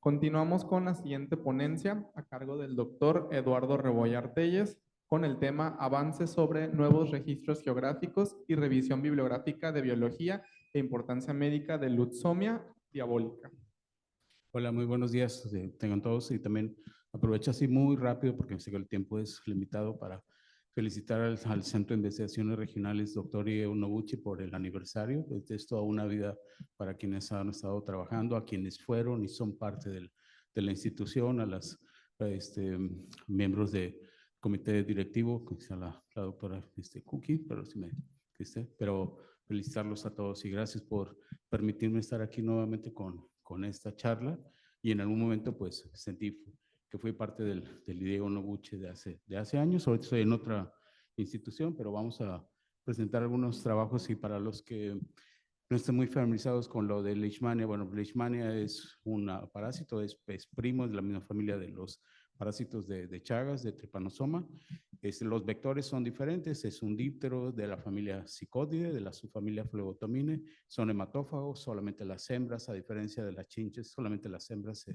Continuamos con la siguiente ponencia a cargo del doctor Eduardo Rebollar Telles con el tema Avances sobre nuevos registros geográficos y revisión bibliográfica de biología e importancia médica de Lutzomia diabólica. Hola, muy buenos días, tengan todos, y también aprovecho así muy rápido porque sé que el tiempo es limitado para felicitar al Centro de Investigaciones Regionales Dr. Ige Noguchi por el aniversario. Es toda una vida para quienes han estado trabajando, a quienes fueron y son parte de la institución, a las miembros del comité directivo, que sea la doctora Cookie, pero felicitarlos a todos y gracias por permitirme estar aquí nuevamente con esta charla, y en algún momento pues sentí que fui parte del Ige Noguchi de hace años. Ahorita estoy en otra institución, pero vamos a presentar algunos trabajos, y para los que no estén muy familiarizados con lo de Leishmania, bueno, Leishmania es un parásito, es primo de la misma familia de los parásitos de Chagas, de Trypanosoma. Los vectores son diferentes, es un díptero de la familia Psicodidae, de la subfamilia Phlebotomine, son hematófagos, solamente las hembras, a diferencia de las chinches, solamente las hembras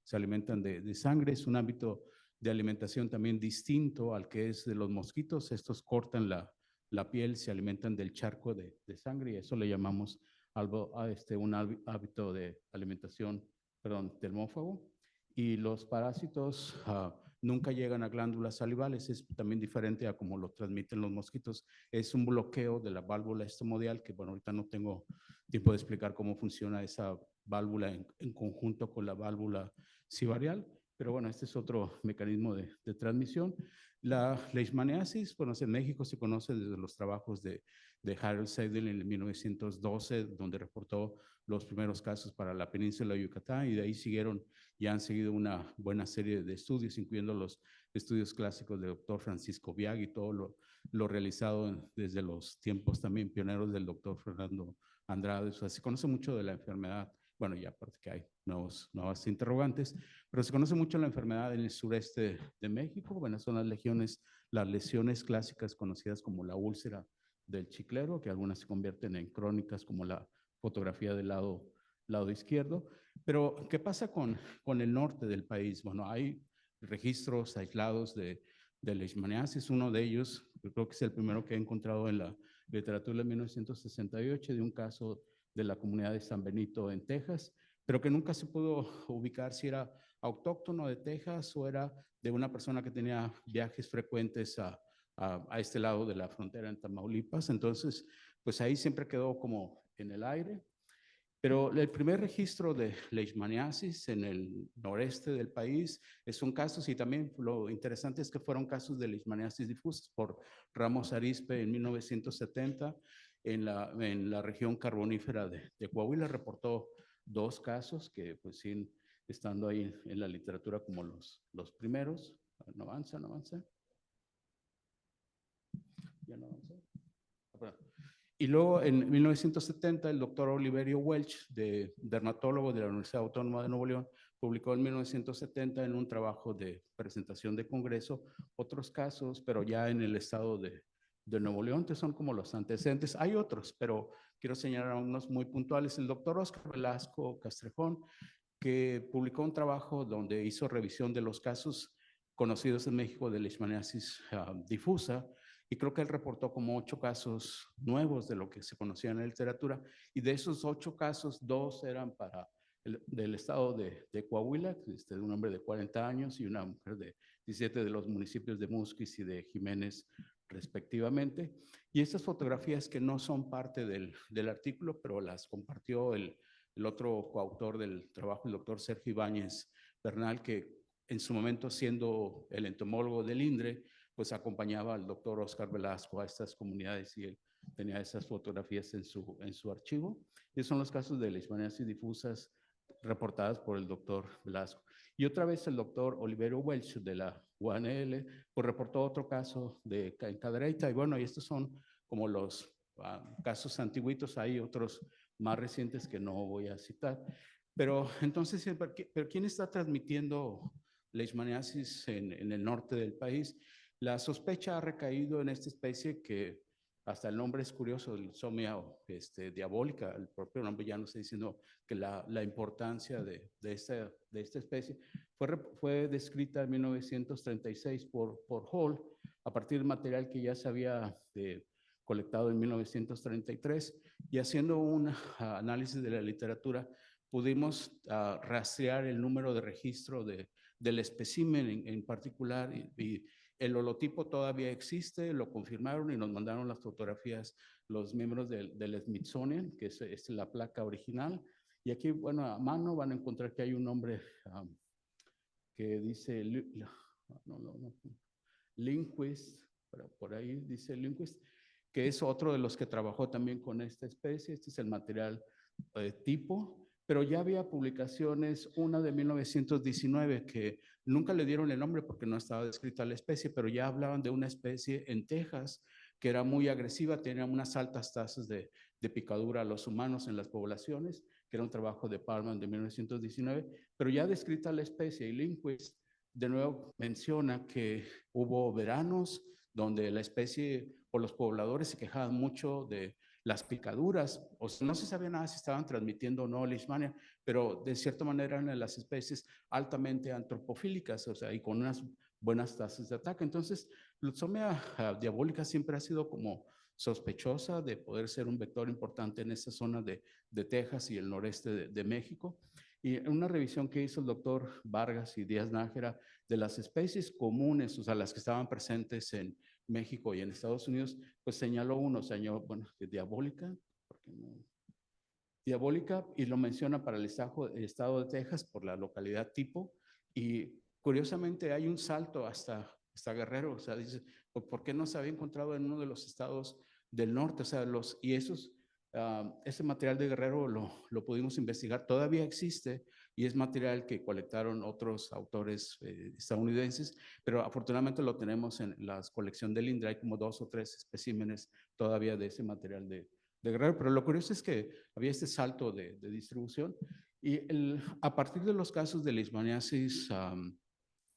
se alimentan de sangre. Es un ámbito de alimentación también distinto al que es de los mosquitos. Estos cortan la piel, se alimentan del charco de sangre, y eso le llamamos un hábito de alimentación, perdón, termófago. Y los parásitos nunca llegan a glándulas salivales, es también diferente a como lo transmiten los mosquitos. Es un bloqueo de la válvula estomodial, que bueno, ahorita no tengo tiempo de explicar cómo funciona esa válvula en conjunto con la válvula sivarial, pero bueno, este es otro mecanismo de transmisión. La leishmaniasis, bueno, en México se conoce desde los trabajos de Harold Seidel en 1912, donde reportó los primeros casos para la península de Yucatán, y de ahí siguieron y han seguido una buena serie de estudios, incluyendo los estudios clásicos del doctor Francisco Biag y todo lo realizado desde los tiempos también pioneros del doctor Fernando Andrade. O sea, se conoce mucho de la enfermedad. Bueno, ya aparte que hay nuevas interrogantes, pero se conoce mucho la enfermedad en el sureste de México. Bueno, son las lesiones clásicas conocidas como la úlcera del chiclero, que algunas se convierten en crónicas, como la fotografía del lado izquierdo. Pero, ¿qué pasa con el norte del país? Bueno, hay registros aislados de leishmaniasis. Uno de ellos, yo creo que es el primero que he encontrado en la literatura de 1968, de un caso de la comunidad de San Benito en Texas, pero que nunca se pudo ubicar si era autóctono de Texas o era de una persona que tenía viajes frecuentes a este lado de la frontera en Tamaulipas. Entonces, pues ahí siempre quedó como en el aire. Pero el primer registro de leishmaniasis en el noreste del país son casos, y también lo interesante es que fueron casos de leishmaniasis difusas por Ramos Arizpe en 1970 en la región carbonífera de Coahuila. Reportó 2 casos que pues siguen estando ahí en la literatura como los primeros. No avanza, no avanza. Ya no avanza. Y luego en 1970 el doctor Oliverio Welch, dermatólogo de la Universidad Autónoma de Nuevo León, publicó en 1970 en un trabajo de presentación de congreso otros casos, pero ya en el estado de Nuevo León, que son como los antecedentes. Hay otros, pero quiero señalar unos muy puntuales. El doctor Oscar Velasco Castrejón, que publicó un trabajo donde hizo revisión de los casos conocidos en México de leishmaniasis difusa, y creo que él reportó como 8 casos nuevos de lo que se conocía en la literatura, y de esos 8 casos, 2 eran del estado de Coahuila, de un hombre de 40 años y una mujer de 17, de los municipios de Musquis y de Jiménez respectivamente. Y estas fotografías, que no son parte del artículo, pero las compartió el otro coautor del trabajo, el doctor Sergio Ibáñez Bernal, que en su momento, siendo el entomólogo del INDRE, pues acompañaba al doctor Oscar Velasco a estas comunidades, y él tenía esas fotografías en su archivo. Y son los casos de leishmaniasis difusas reportadas por el doctor Velasco. Y otra vez el doctor Oliverio Welch de la UANL pues reportó otro caso en Cadereyta. Y bueno, y estos son como los casos antiguitos. Hay otros más recientes que no voy a citar. Pero entonces, ¿pero quién está transmitiendo leishmaniasis en el norte del país? La sospecha ha recaído en esta especie que hasta el nombre es curioso, Lutzomia diabólica, el propio nombre ya nos está diciendo que la importancia de esta especie fue descrita en 1936 por Hall a partir del material que ya se había colectado en 1933 y haciendo un análisis de la literatura pudimos rastrear el número de registro del espécimen en particular y el holotipo todavía existe, lo confirmaron y nos mandaron las fotografías los miembros del Smithsonian, que es la placa original. Y aquí, bueno, a mano van a encontrar que hay un nombre que dice Lindquist, por ahí dice Lindquist, que es otro de los que trabajó también con esta especie. Este es el material tipo, pero ya había publicaciones, una de 1919 que nunca le dieron el nombre porque no estaba descrita la especie, pero ya hablaban de una especie en Texas que era muy agresiva, tenía unas altas tasas de picadura a los humanos en las poblaciones, que era un trabajo de Parman de 1919, pero ya descrita la especie. Y Lindquist de nuevo menciona que hubo veranos donde la especie o los pobladores se quejaban mucho de las picaduras, o sea, no se sabía nada si estaban transmitiendo o no leishmania, pero de cierta manera eran las especies altamente antropofílicas, o sea, y con unas buenas tasas de ataque. Entonces, Lutzomia diabólica siempre ha sido como sospechosa de poder ser un vector importante en esa zona de Texas y el noreste de México. Y en una revisión que hizo el doctor Vargas y Díaz Nájera de las especies comunes, o sea, las que estaban presentes en México y en Estados Unidos, pues señaló bueno, diabólica, porque no, diabólica, y lo menciona para el estado de Texas por la localidad tipo, y curiosamente hay un salto hasta Guerrero, o sea, dice, ¿por qué no se había encontrado en uno de los estados del norte? O sea, ese material de Guerrero lo pudimos investigar, todavía existe y es material que colectaron otros autores estadounidenses, pero afortunadamente lo tenemos en la colección del INDRA, hay como 2 o 3 especímenes todavía de ese material de Guerrero, pero lo curioso es que había este salto de distribución y a partir de los casos de leishmaniasis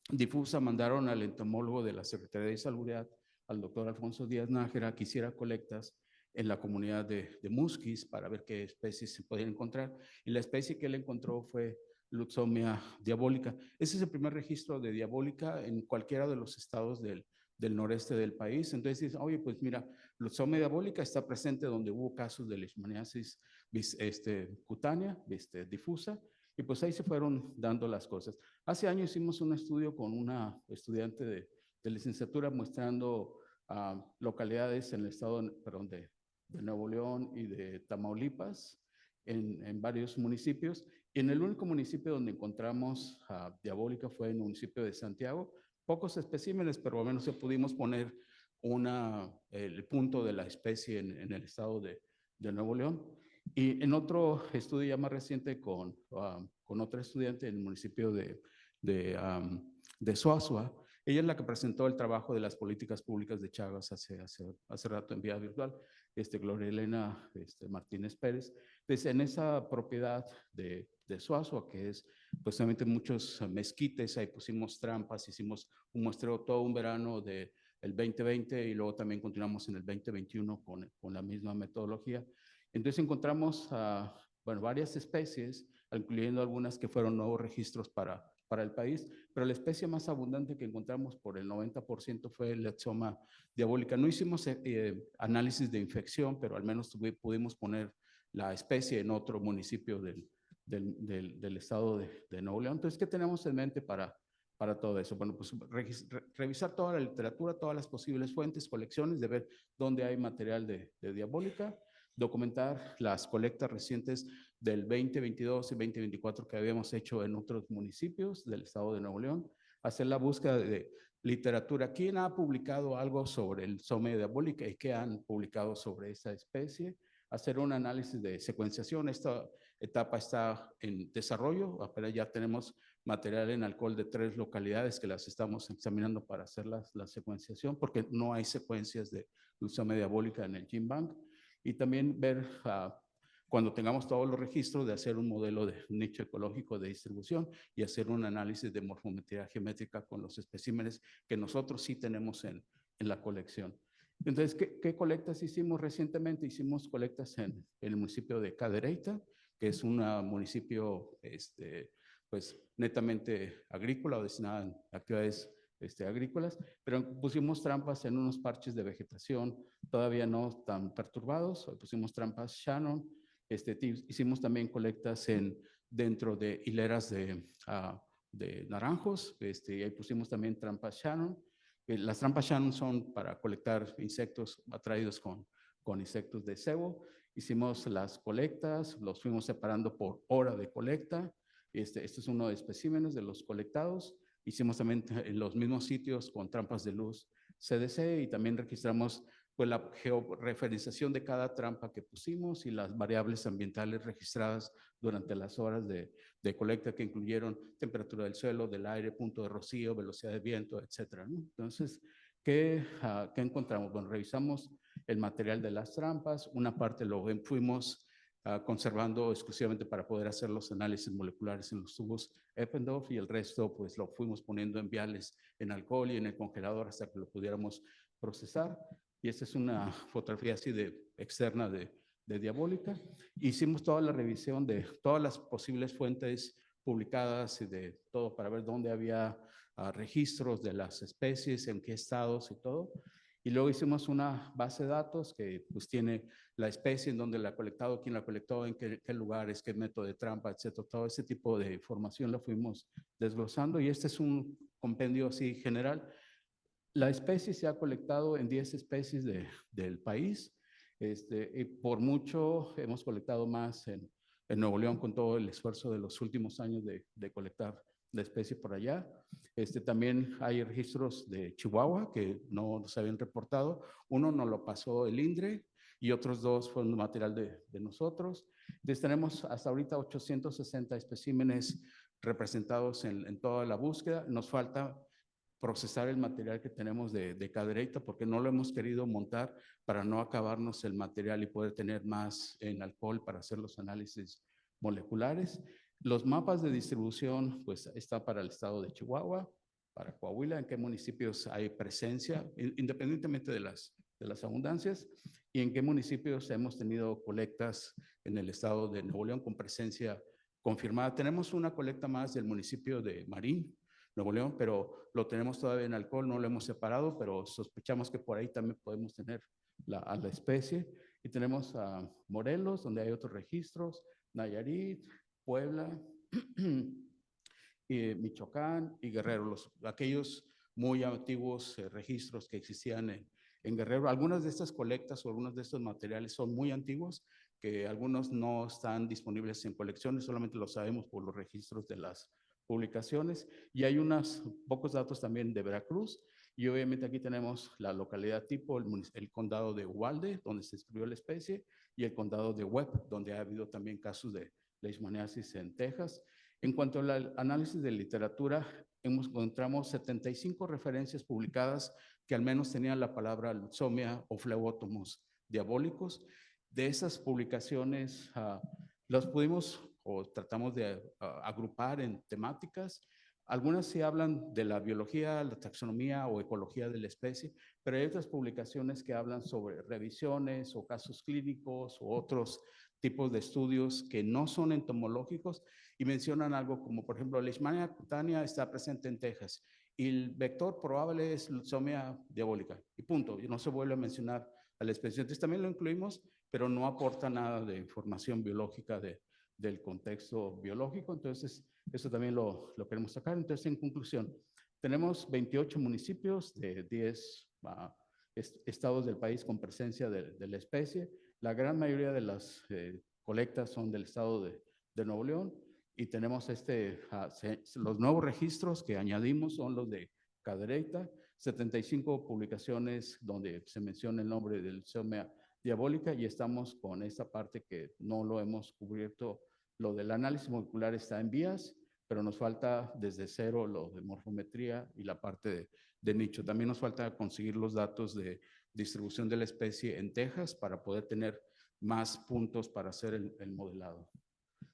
difusa mandaron al entomólogo de la Secretaría de Salubridad, al doctor Alfonso Díaz Nájera, que hiciera colectas en la comunidad de Musquis para ver qué especies se podían encontrar. Y la especie que él encontró fue Lutzomia diabólica. Ese es el primer registro de diabólica en cualquiera de los estados del noreste del país. Entonces dicen, oye, pues mira, Lutzomia diabólica está presente donde hubo casos de leishmaniasis cutánea, difusa, y pues ahí se fueron dando las cosas. Hace años hicimos un estudio con una estudiante de licenciatura mostrando localidades en el estado, perdón, de Nuevo León y de Tamaulipas, en varios municipios. Y en el único municipio donde encontramos diabólica fue en el municipio de Santiago. Pocos especímenes, pero al menos se pudimos poner el punto de la especie en el estado de Nuevo León. Y en otro estudio ya más reciente con otra estudiante en el municipio de Suazua, ella es la que presentó el trabajo de las políticas públicas de Chagas hace rato en vía virtual, Gloria Elena Martínez Pérez. Entonces, en esa propiedad de Suazua, que es pues solamente muchos mezquites, ahí pusimos trampas, hicimos un muestreo todo un verano del 2020 y luego también continuamos en el 2021 con la misma metodología. Entonces encontramos, bueno, varias especies, incluyendo algunas que fueron nuevos registros para el país, pero la especie más abundante que encontramos por el 90% fue el Lutzomia diabólica. No hicimos análisis de infección, pero al menos pudimos poner la especie en otro municipio del estado de Nuevo León. Entonces, ¿qué tenemos en mente para todo eso? Bueno, pues revisar toda la literatura, todas las posibles fuentes, colecciones, de ver dónde hay material de diabólica, documentar las colectas recientes del 2022 y 2024 que habíamos hecho en otros municipios del estado de Nuevo León, hacer la búsqueda de literatura. ¿Quién ha publicado algo sobre el Lutzomia diabólica y qué han publicado sobre esta especie? Hacer un análisis de secuenciación. Esta etapa está en desarrollo, apenas ya tenemos material en alcohol de 3 localidades que las estamos examinando para hacer la secuenciación, porque no hay secuencias de Lutzomia diabólica en el GenBank. Y también ver, cuando tengamos todos los registros, de hacer un modelo de nicho ecológico de distribución y hacer un análisis de morfometría geométrica con los especímenes que nosotros sí tenemos en la colección. Entonces, ¿qué colectas hicimos recientemente? Hicimos colectas en el municipio de Cadereyta, que es un municipio pues, netamente agrícola o destinado a actividades agrícolas, pero pusimos trampas en unos parches de vegetación todavía no tan perturbados, pusimos trampas Shannon, hicimos también colectas dentro de hileras de naranjos, y ahí pusimos también trampas Shannon. Las trampas Shannon son para colectar insectos atraídos con insectos de cebo. Hicimos las colectas, los fuimos separando por hora de colecta. Este es uno de especímenes de los colectados. Hicimos también en los mismos sitios con trampas de luz CDC y también registramos pues, la georreferenciación de cada trampa que pusimos y las variables ambientales registradas durante las horas de colecta que incluyeron temperatura del suelo, del aire, punto de rocío, velocidad de viento, etcétera, ¿no? Entonces, ¿qué encontramos? Bueno, revisamos el material de las trampas, una parte lo fuimos conservando exclusivamente para poder hacer los análisis moleculares en los tubos Eppendorf y el resto pues lo fuimos poniendo en viales en alcohol y en el congelador hasta que lo pudiéramos procesar. Y esta es una fotografía así externa de Diabólica. Hicimos toda la revisión de todas las posibles fuentes publicadas y de todo para ver dónde había registros de las especies, en qué estados y todo. Y luego hicimos una base de datos que pues tiene la especie, en dónde la ha colectado, quién la colectó, en qué lugares, qué método de trampa, etcétera. Todo ese tipo de información la fuimos desglosando y este es un compendio así general. La especie se ha colectado en 10 especies del país. Y por mucho hemos colectado más en Nuevo León con todo el esfuerzo de los últimos años de colectar la especie por allá. También hay registros de Chihuahua que no nos habían reportado. Uno nos lo pasó el INDRE y otros dos fueron material de nosotros. Entonces tenemos hasta ahorita 860 especímenes representados en toda la búsqueda. Nos falta procesar el material que tenemos de Cadereyta porque no lo hemos querido montar para no acabarnos el material y poder tener más en alcohol para hacer los análisis moleculares. Los mapas de distribución, pues está para el estado de Chihuahua, para Coahuila, en qué municipios hay presencia, independientemente de las abundancias, y en qué municipios hemos tenido colectas en el estado de Nuevo León con presencia confirmada. Tenemos una colecta más del municipio de Marín, Nuevo León, pero lo tenemos todavía en alcohol, no lo hemos separado, pero sospechamos que por ahí también podemos tener a la especie. Y tenemos a Morelos, donde hay otros registros, Nayarit, Puebla, Michoacán y Guerrero, aquellos muy antiguos registros que existían en Guerrero. Algunas de estas colectas o algunos de estos materiales son muy antiguos, que algunos no están disponibles en colecciones, solamente lo sabemos por los registros de las publicaciones. Y hay unos pocos datos también de Veracruz. Y obviamente aquí tenemos la localidad tipo, el condado de Uvalde, donde se describió la especie, y el condado de Webb, donde ha habido también casos de leishmaniasis en Texas. En cuanto al análisis de literatura, encontramos 75 referencias publicadas que al menos tenían la palabra luxomia o flebótomos diabólicos. De esas publicaciones, las pudimos o tratamos de agrupar en temáticas. Algunas sí hablan de la biología, la taxonomía o ecología de la especie, pero hay otras publicaciones que hablan sobre revisiones o casos clínicos u otros tipos de estudios que no son entomológicos y mencionan algo como, por ejemplo, Leishmania cutánea está presente en Texas y el vector probable es Luxomia diabólica y punto, y no se vuelve a mencionar a la especie. Entonces también lo incluimos, pero no aporta nada de información biológica del contexto biológico, entonces eso también lo queremos sacar. Entonces, en conclusión, tenemos 28 municipios de 10 estados del país con presencia de la especie. La gran mayoría de las colectas son del estado de Nuevo León y tenemos los nuevos registros que añadimos son los de Cadereyta, 75 publicaciones donde se menciona el nombre del Luxomia diabólica y estamos con esta parte que no lo hemos cubierto. Lo del análisis molecular está en vías, pero nos falta desde cero lo de morfometría y la parte de nicho. También nos falta conseguir los datos de distribución de la especie en Texas para poder tener más puntos para hacer el modelado.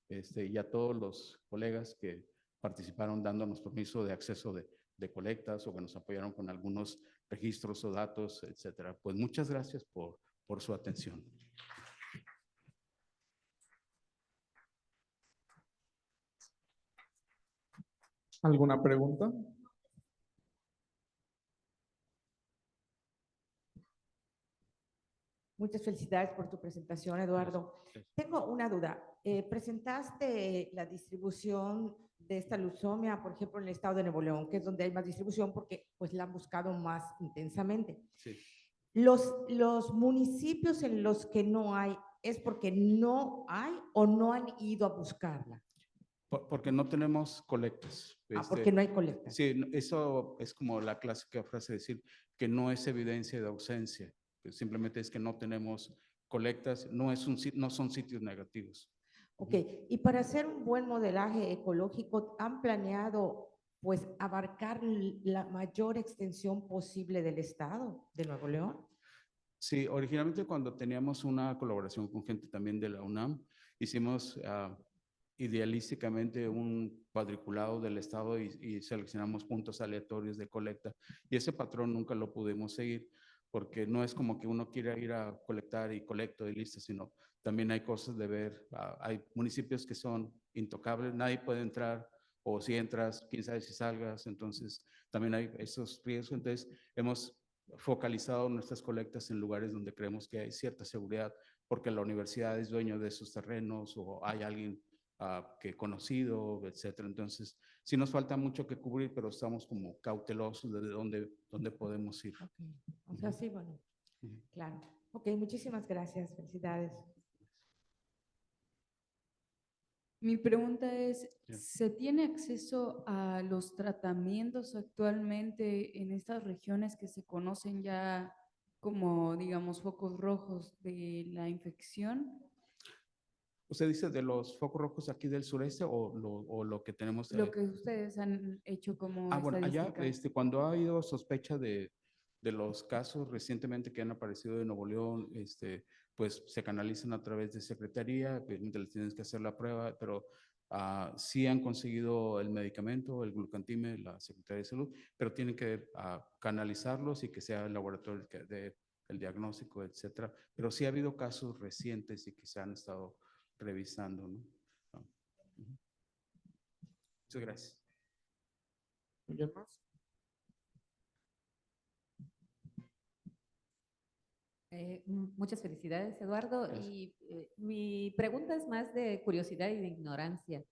Y a todos los colegas que participaron dándonos permiso de acceso de de colectas o que nos apoyaron con algunos registros o datos, etcétera. Pues muchas gracias por su atención. ¿Alguna pregunta? Muchas felicidades por tu presentación, Eduardo. Tengo una duda. Presentaste la distribución de esta leucemia, por ejemplo, en el estado de Nuevo León, que es donde hay más distribución porque pues la han buscado más intensamente. Sí. Los municipios en los que no hay, ¿es porque no hay o no han ido a buscarla? Porque no tenemos colectas. Porque no hay colectas. Sí, eso es como la clásica frase de decir que no es evidencia de ausencia. Simplemente es que no tenemos colectas, no son sitios negativos. Ok, y para hacer un buen modelaje ecológico, ¿han planeado pues abarcar la mayor extensión posible del estado de Nuevo León? Sí, originalmente cuando teníamos una colaboración con gente también de la UNAM, hicimos idealísticamente un cuadriculado del estado y seleccionamos puntos aleatorios de colecta. Y ese patrón nunca lo pudimos seguir porque no es como que uno quiera ir a colectar y colecto y listo, sino también hay cosas de ver. Hay municipios que son intocables, nadie puede entrar, o si entras, quién sabe si salgas, entonces también hay esos riesgos. Entonces hemos focalizado nuestras colectas en lugares donde creemos que hay cierta seguridad, porque la universidad es dueño de esos terrenos o hay alguien que conocido, etcétera. Entonces, sí nos falta mucho que cubrir, pero estamos como cautelosos de dónde podemos ir. Okay. O sea, sí, bueno, claro. Ok, muchísimas gracias. Felicidades. Mi pregunta es, ¿se tiene acceso a los tratamientos actualmente en estas regiones que se conocen ya como, digamos, focos rojos de la infección? ¿Usted dice de los focos rojos aquí del sureste o lo que tenemos? Lo que ustedes han hecho como Bueno, allá estadística. cuando ha habido sospecha de los casos recientemente que han aparecido de Nuevo León, pues se canalizan a través de secretaría, evidentemente les tienes que hacer la prueba, pero sí han conseguido el medicamento, el glucantime, la Secretaría de Salud, pero tienen que canalizarlos y que sea el laboratorio que dé el diagnóstico, etcétera. Pero sí ha habido casos recientes y que se han estado revisando, ¿no? Muchas gracias. ¿Alguien más? Muchas felicidades, Eduardo. Gracias. Y mi pregunta es más de curiosidad y de ignorancia.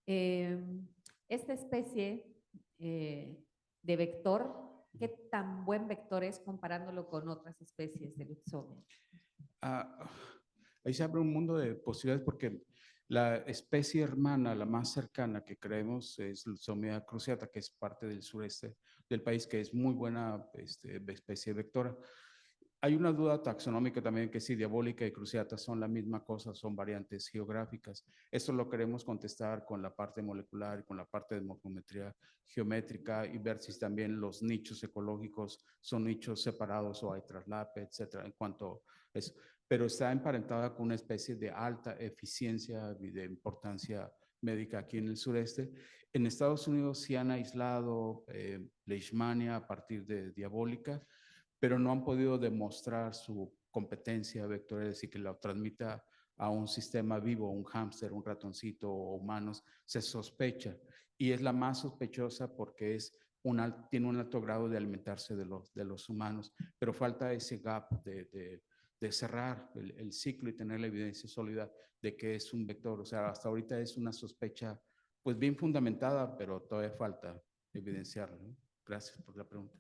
Esta especie de vector, ¿qué tan buen vector es comparándolo con otras especies de Leucemia? Ahí se abre un mundo de posibilidades porque la especie hermana, la más cercana que creemos es Leucemia cruciata, que es parte del sureste del país, que es muy buena especie vectora. Hay una duda taxonómica también que si diabólica y cruciata son la misma cosa, son variantes geográficas. Esto lo queremos contestar con la parte molecular y con la parte de morfometría geométrica y ver si también los nichos ecológicos son nichos separados o hay traslape, etcétera, en cuanto a eso. Pero está emparentada con una especie de alta eficiencia y de importancia médica aquí en el sureste. En Estados Unidos sí han aislado leishmania a partir de diabólica, pero no han podido demostrar su competencia vectorial, es decir, que la transmita a un sistema vivo, un hámster, un ratoncito o humanos, se sospecha. Y es la más sospechosa porque tiene un alto grado de alimentarse de los humanos, pero falta ese gap de cerrar el ciclo y tener la evidencia sólida de que es un vector. O sea, hasta ahorita es una sospecha pues bien fundamentada, pero todavía falta evidenciarla, ¿no? Gracias por la pregunta.